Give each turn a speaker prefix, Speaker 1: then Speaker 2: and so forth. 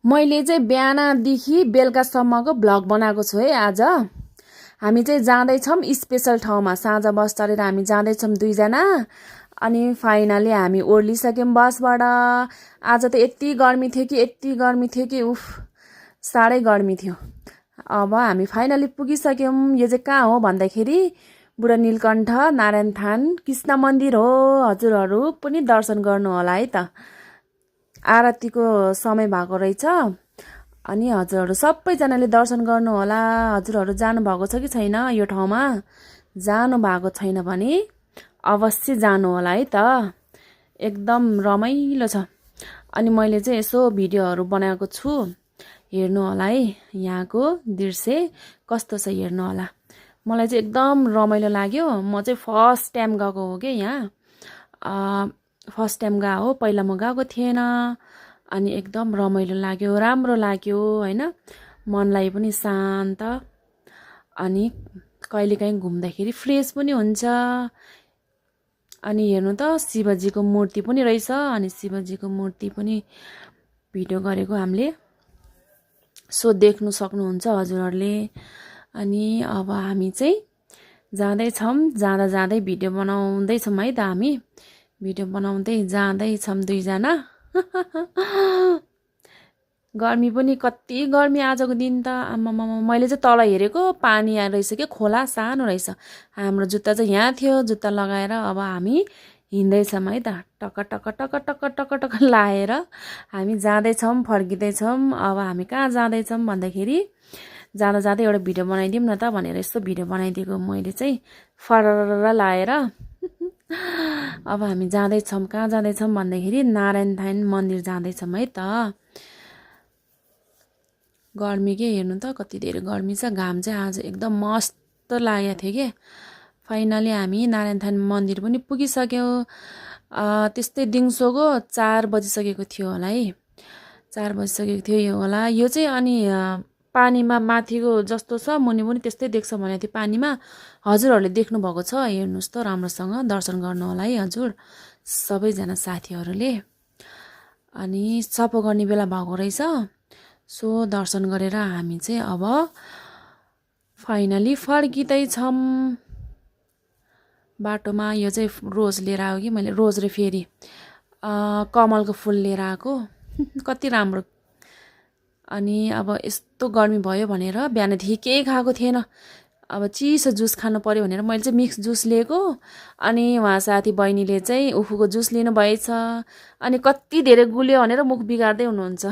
Speaker 1: मैले चाहिँ बिहानदेखि बेलुकासम्मको भ्लग बनाएको छु है। आज हामी चाहिँ जाँदैछौँ स्पेसल ठाउँमा। साँझ बस चढेर हामी जाँदैछौँ दुईजना। अनि फाइनली हामी ओर्लिसक्यौँ बसबाट। आज त यति गर्मी थियो कि उफ, साह्रै गर्मी थियो। अब हामी फाइनली पुगिसक्यौँ। यो चाहिँ कहाँ हो भन्दाखेरि बुढा नीलकण्ठ नारायण थान कृष्ण मन्दिर हो। हजुरहरू पनि दर्शन गर्नु होला है त। आरतीको समय भएको रहेछ। अनि हजुरहरू सबैजनाले दर्शन गर्नु होला। हजुरहरू जानुभएको छ कि छैन यो ठाउँमा? जानु भएको छैन भने अवश्य जानु होला है त। एकदम रमाइलो छ। अनि मैले चाहिँ यसो भिडियोहरू बनाएको छु, हेर्नु होला है। यहाँको दृश्य कस्तो छ हेर्नु होला। मलाई चाहिँ एकदम रमाइलो लाग्यो। म चाहिँ फर्स्ट टाइम गएको हो कि यहाँ। फर्स्ट टाइम गएको हो, पहिला म गएको थिएन। अनि एकदम रमाइलो लाग्यो, राम्रो लाग्यो होइन। मनलाई पनि शान्त। अनि कहिलेकाहीँ घुम्दाखेरि फ्रेस पनि हुन्छ। अनि हेर्नु त शिवजीको मूर्ति पनि रहेछ। अनि शिवजीको मूर्ति पनि भिडियो गरेको हामीले, सो देख्नु सक्नुहुन्छ हजुरहरूले। अनि अब हामी चाहिँ जाँदैछौँ। जाँदा जाँदै भिडियो बनाउँदैछौँ है त। हामी भिडियो बनाउँदै जाँदैछौँ दुईजना। गर्मी पनि कति गर्मी आजको दिन त। आम्मामा, मैले चाहिँ तल हेरेको पानी रहेछ कि खोला सानो रहेछ। हाम्रो जुत्ता चाहिँ यहाँ थियो। जुत्ता लगाएर अब हामी हिँड्दैछौँ है त। टक टक टक टक टक टक लाएर हामी जाँदैछौँ, फर्किँदैछौँ। अब हामी कहाँ जाँदैछौँ भन्दाखेरि जाँदा जाँदै एउटा भिडियो बनाइदिउँ न त भनेर यस्तो भिडियो बनाइदिएको मैले चाहिँ फरर लाएर। अब हामी जाँदैछौँ। कहाँ जाँदैछौँ भन्दाखेरि नारायण थान मन्दिर जाँदैछौँ है त। गर्मी के हेर्नु त कति धेरै गर्मी छ। घाम चाहिँ आज एकदम मस्त लागेको थियो कि। फाइनली हामी नारायण थान मन्दिर पनि पुगिसक्यौँ। त्यस्तै दिउँसोको 4 बजिसकेको थियो होला है। 4 बजिसकेको थियो यो होला। यो चाहिँ अनि पानीमा माथिको जस्तो छ, मुनि पनि त्यस्तै देख्छ भनेको थियो पानीमा। हजुरहरूले देख्नुभएको छ, हेर्नुहोस् त राम्रोसँग दर्शन गर्नु होला है हजुर सबैजना साथीहरूले। अनि सफा गर्ने बेला भएको रहेछ। सो दर्शन गरेर हामी चाहिँ अब फाइनली फर्किँदैछौँ। बाटोमा यो चाहिँ रोज लिएर आयो कि मैले, रोज र फेरि कमलको फुल लिएर आएको। कति राम्रो। अनि अब यस्तो गर्मी भयो भनेर बिहानदेखि केही खाएको थिएन। अब चिसो जुस खानु पर्यो भनेर मैले चाहिँ मिक्स जुस लिएको। अनि उहाँ साथी बहिनीले चाहिँ उखुको जुस लिनु भएछ। अनि कति धेरै गुल्यो भनेर मुख बिगार्दै हुनुहुन्छ।